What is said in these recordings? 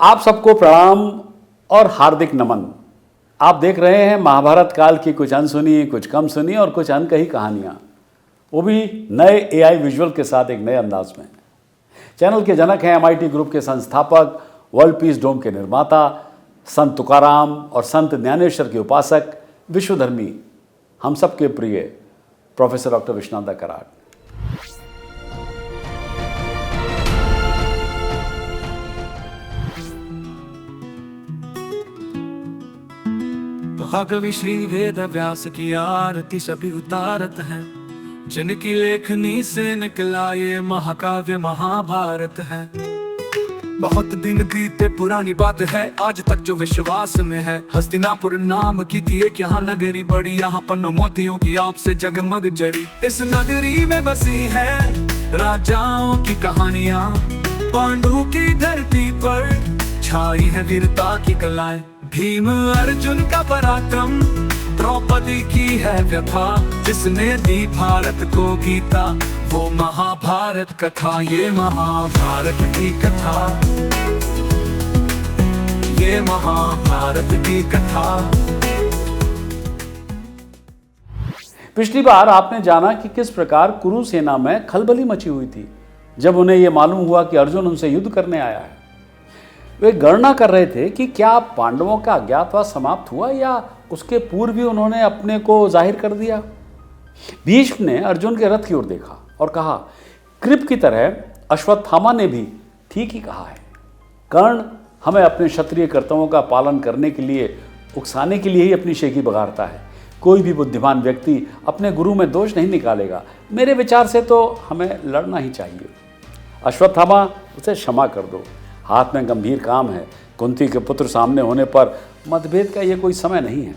आप सबको प्रणाम और हार्दिक नमन। आप देख रहे हैं महाभारत काल की कुछ अनसुनी, कुछ कम सुनी और कुछ अनकही कहानियाँ, वो भी नए एआई विजुअल के साथ एक नए अंदाज में। चैनल के जनक हैं एमआईटी ग्रुप के संस्थापक, वर्ल्ड पीस डोम के निर्माता, संत तुकाराम और संत ज्ञानेश्वर के उपासक, विश्वधर्मी, हम सबके प्रिय प्रोफेसर डॉक्टर विश्वनाथ कराड। महाकवि श्री वेद व्यास की आरती सभी उतारत हैं, जिनकी लेखनी से निकला ये महाकाव्य महाभारत है। बहुत दिन बीते पुरानी बात है, आज तक जो विश्वास में है। हस्तिनापुर नाम की थी एक यहाँ नगरी बड़ी, यहाँ पन्नों मोतियों की आपसे जगमग जड़ी। इस नगरी में बसी है राजाओं की कहानियाँ, पांडु की धरती पर छाई है वीरता की कलाएं। भीम अर्जुन का पराक्रम, द्रौपदी की है व्यथा, जिसने दी भारत को गीता, वो महाभारत कथा। ये महाभारत की कथा, ये महाभारत की कथा। पिछली बार आपने जाना कि किस प्रकार कुरु सेना में खलबली मची हुई थी जब उन्हें यह मालूम हुआ कि अर्जुन उनसे युद्ध करने आया है। वे गणना कर रहे थे कि क्या पांडवों का अज्ञातवास समाप्त हुआ या उसके पूर्व ही उन्होंने अपने को जाहिर कर दिया। भीष्म ने अर्जुन के रथ की ओर देखा और कहा, कृप की तरह अश्वत्थामा ने भी ठीक ही कहा है। कर्ण हमें अपने क्षत्रिय कर्तव्यों का पालन करने के लिए, उकसाने के लिए ही अपनी शेखी बघारता है। कोई भी बुद्धिमान व्यक्ति अपने गुरु में दोष नहीं निकालेगा। मेरे विचार से तो हमें लड़ना ही चाहिए। अश्वत्थामा, उसे क्षमा कर दो, हाथ में गंभीर काम है। कुंती के पुत्र सामने होने पर मतभेद का ये कोई समय नहीं है।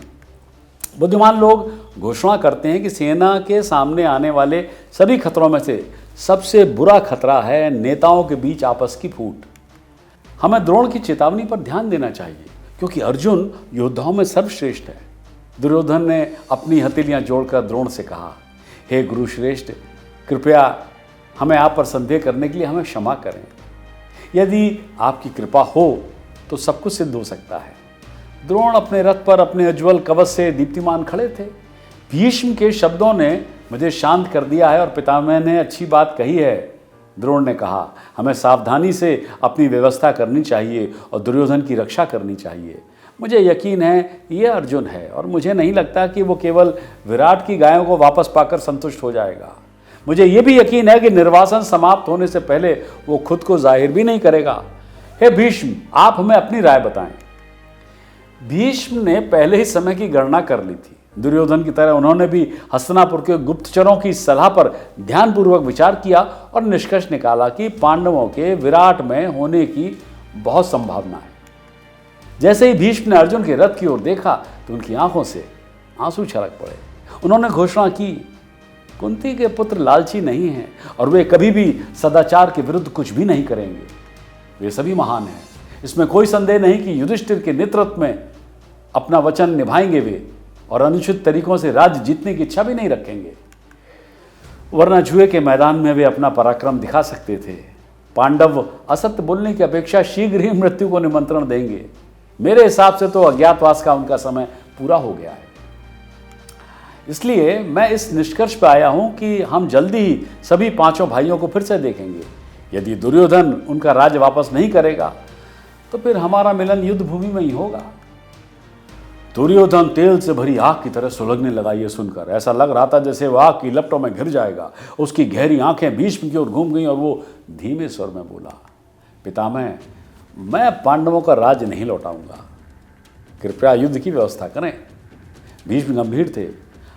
बुद्धिमान लोग घोषणा करते हैं कि सेना के सामने आने वाले सभी खतरों में से सबसे बुरा खतरा है नेताओं के बीच आपस की फूट। हमें द्रोण की चेतावनी पर ध्यान देना चाहिए, क्योंकि अर्जुन योद्धाओं में सर्वश्रेष्ठ है। दुर्योधन ने अपनी हथेलियां जोड़कर द्रोण से कहा, हे गुरुश्रेष्ठ, कृपया हमें आप पर संदेह करने के लिए हमें क्षमा करें। यदि आपकी कृपा हो तो सब कुछ सिद्ध हो सकता है। द्रोण अपने रथ पर अपने उज्ज्वल कवच से दीप्तिमान खड़े थे। भीष्म के शब्दों ने मुझे शांत कर दिया है और पितामह ने अच्छी बात कही है। द्रोण ने कहा, हमें सावधानी से अपनी व्यवस्था करनी चाहिए और दुर्योधन की रक्षा करनी चाहिए। मुझे यकीन है ये अर्जुन है और मुझे नहीं लगता कि वो केवल विराट की गायों को वापस पाकर संतुष्ट हो जाएगा। मुझे ये भी यकीन है कि निर्वासन समाप्त होने से पहले वो खुद को जाहिर भी नहीं करेगा। हे भीष्म, आप हमें अपनी राय बताएं। भीष्म ने पहले ही समय की गणना कर ली थी। दुर्योधन की तरह उन्होंने भी हस्तिनापुर के गुप्तचरों की सलाह पर ध्यानपूर्वक विचार किया और निष्कर्ष निकाला कि पांडवों के विराट में होने की बहुत संभावना है। जैसे ही भीष्म ने अर्जुन के रथ की ओर देखा तो उनकी आंखों से आंसू छलक पड़े। उन्होंने घोषणा की, कुंती के पुत्र लालची नहीं हैं और वे कभी भी सदाचार के विरुद्ध कुछ भी नहीं करेंगे। वे सभी महान हैं, इसमें कोई संदेह नहीं कि युधिष्ठिर के नेतृत्व में अपना वचन निभाएंगे वे, और अनुचित तरीकों से राज्य जीतने की इच्छा भी नहीं रखेंगे, वरना जुए के मैदान में वे अपना पराक्रम दिखा सकते थे। पांडव असत्य बोलने की अपेक्षा शीघ्र ही मृत्यु को निमंत्रण देंगे। मेरे हिसाब से तो अज्ञातवास का उनका समय पूरा हो गया है। इसलिए मैं इस निष्कर्ष पर आया हूं कि हम जल्दी ही सभी पांचों भाइयों को फिर से देखेंगे। यदि दुर्योधन उनका राज्य वापस नहीं करेगा तो फिर हमारा मिलन युद्ध भूमि में ही होगा। दुर्योधन तेल से भरी आग की तरह सुलगने लगा। ये सुनकर ऐसा लग रहा था जैसे वह आग की लपटों में घिर जाएगा। उसकी गहरी आंखें भीष्म की ओर घूम गईं और वो धीमे स्वर में बोला, पितामह, मैं पांडवों का राज्य नहीं लौटाऊंगा। कृपया युद्ध की व्यवस्था करें। भीष्म गंभीर थे।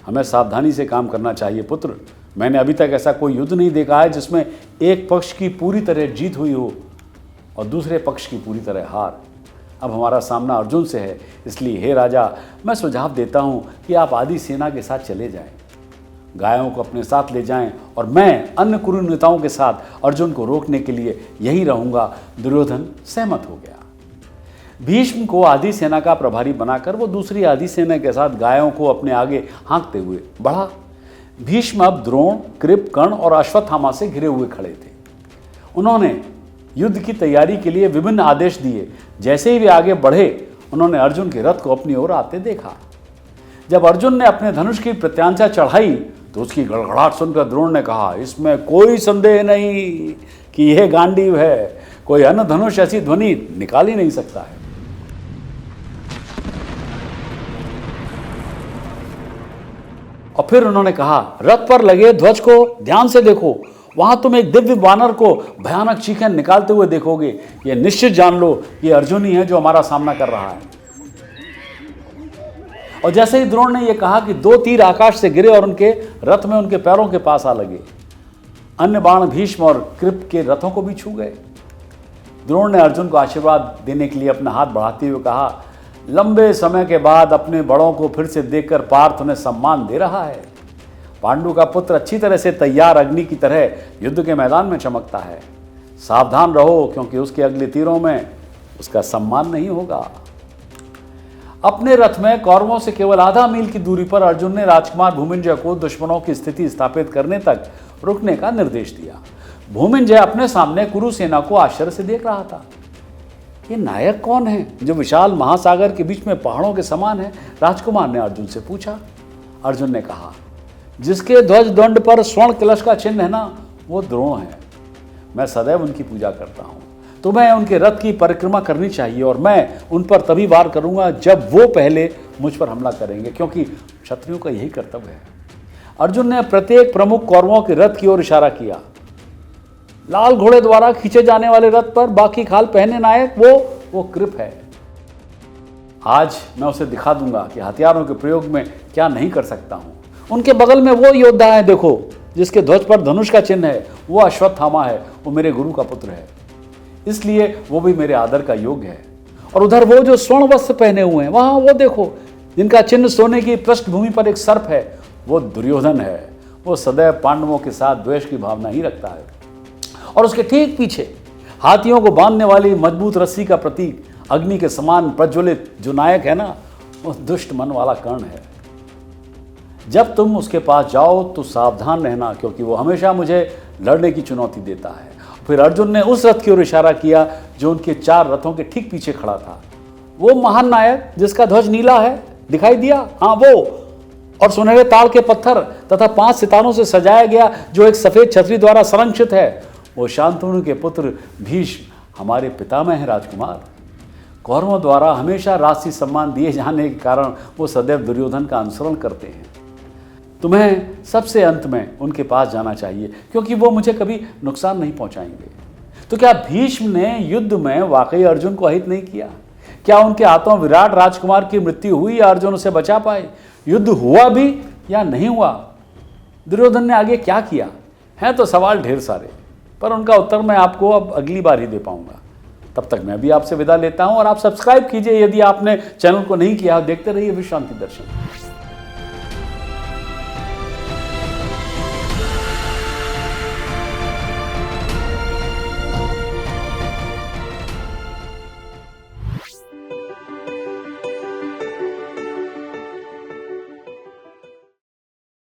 हमें सावधानी से काम करना चाहिए पुत्र। मैंने अभी तक ऐसा कोई युद्ध नहीं देखा है जिसमें एक पक्ष की पूरी तरह जीत हुई हो और दूसरे पक्ष की पूरी तरह हार। अब हमारा सामना अर्जुन से है, इसलिए हे राजा, मैं सुझाव देता हूं कि आप आदि सेना के साथ चले जाएं, गायों को अपने साथ ले जाएं और मैं अन्य कुरु नेताओं के साथ अर्जुन को रोकने के लिए यही रहूंगा। दुर्योधन सहमत हो गया। भीष्म को आदि सेना का प्रभारी बनाकर वो दूसरी आदि सेना के साथ गायों को अपने आगे हाँकते हुए बढ़ा। भीष्म अब द्रोण, कृप, कर्ण और अश्वत्थामा से घिरे हुए खड़े थे। उन्होंने युद्ध की तैयारी के लिए विभिन्न आदेश दिए। जैसे ही वे आगे बढ़े, उन्होंने अर्जुन के रथ को अपनी ओर आते देखा। जब अर्जुन ने अपने धनुष की प्रत्यांशा चढ़ाई तो उसकी गड़गड़ाहट सुनकर द्रोण ने कहा, इसमें कोई संदेह नहीं कि यह गांडीव है, कोई अन्य धनुष ऐसी ध्वनि निकाल ही नहीं सकता है। और फिर उन्होंने कहा, रथ पर लगे ध्वज को ध्यान से देखो, वहां तुम एक दिव्य वानर को भयानक चीखें निकालते हुए देखोगे। यह निश्चित जान लो, ये अर्जुन ही है जो हमारा सामना कर रहा है। और जैसे ही द्रोण ने यह कहा कि 2 तीर आकाश से गिरे और उनके रथ में उनके पैरों के पास आ लगे। अन्य बाण भीष्म और कृप के रथों को भी छू गए। द्रोण ने अर्जुन को आशीर्वाद देने के लिए अपना हाथ बढ़ाते हुए कहा, लंबे समय के बाद अपने बड़ों को फिर से देखकर पार्थ उन्हें सम्मान दे रहा है। पांडु का पुत्र अच्छी तरह से तैयार अग्नि की तरह युद्ध के मैदान में चमकता है। सावधान रहो, क्योंकि उसके अगले तीरों में उसका सम्मान नहीं होगा। अपने रथ में कौरवों से केवल आधा मील की दूरी पर अर्जुन ने राजकुमार भूमिंजय को दुश्मनों की स्थिति स्थापित करने तक रुकने का निर्देश दिया। भूमिंजय अपने सामने कुरु सेना को आश्चर्य से देख रहा था। ये नायक कौन है जो विशाल महासागर के बीच में पहाड़ों के समान है? राजकुमार ने अर्जुन से पूछा। अर्जुन ने कहा, जिसके ध्वज दंड पर स्वर्ण कलश का चिन्ह है ना, वो द्रोण है। मैं सदैव उनकी पूजा करता हूँ। तुम्हें उनके रथ की परिक्रमा करनी चाहिए और मैं उन पर तभी वार करूंगा जब वो पहले मुझ पर हमला करेंगे, क्योंकि क्षत्रियों का यही कर्तव्य है। अर्जुन ने प्रत्येक प्रमुख कौरवों के रथ की ओर इशारा किया। लाल घोड़े द्वारा खींचे जाने वाले रथ पर बाकी खाल पहने नायक वो कृप है। आज मैं उसे दिखा दूंगा कि हथियारों के प्रयोग में क्या नहीं कर सकता हूं। उनके बगल में वो योद्धा है, देखो, जिसके ध्वज पर धनुष का चिन्ह है। वो अश्वत्थामा है, वो मेरे गुरु का पुत्र है, इसलिए वो भी मेरे आदर का योग्य है। और उधर वो जो स्वर्ण वस्त्र पहने हुए हैं, वहां वो देखो, जिनका चिन्ह सोने की पृष्ठभूमि पर एक सर्प है, वो दुर्योधन है। वो सदैव पांडवों के साथ द्वेष की भावना ही रखता है। और उसके ठीक पीछे हाथियों को बांधने वाली मजबूत रस्सी का प्रतीक, अग्नि के समान प्रज्वलित जो नायक है ना, वो दुष्ट मन वाला कर्ण है। जब तुम उसके पास जाओ तो सावधान रहना, क्योंकि वो हमेशा मुझे लड़ने की चुनौती देता है। फिर अर्जुन ने उस रथ की ओर इशारा किया जो उनके 4 रथों के ठीक पीछे खड़ा था। वो महान नायक जिसका ध्वज नीला है, दिखाई दिया? हाँ, वो। और सुनहरे ताड़ के पत्थर तथा 5 सितारों से सजाया गया जो एक सफेद छतरी द्वारा संरक्षित है, वो शांतनु के पुत्र भीष्म, हमारे पितामह हैं। राजकुमार, कौरवों द्वारा हमेशा राजसी सम्मान दिए जाने के कारण वो सदैव दुर्योधन का अनुसरण करते हैं। तुम्हें सबसे अंत में उनके पास जाना चाहिए, क्योंकि वो मुझे कभी नुकसान नहीं पहुंचाएंगे। तो क्या भीष्म ने युद्ध में वाकई अर्जुन को अहित नहीं किया? क्या उनके हाथों विराट राजकुमार की मृत्यु हुई या अर्जुन उसे बचा पाए? युद्ध हुआ भी या नहीं हुआ? दुर्योधन ने आगे क्या किया? हैं तो सवाल ढेर सारे, पर उनका उत्तर मैं आपको अब अगली बार ही दे पाऊंगा। तब तक मैं भी आपसे विदा लेता हूं और आप सब्सक्राइब कीजिए यदि आपने चैनल को नहीं किया। देखते रहिए विश्व शांति दर्शन।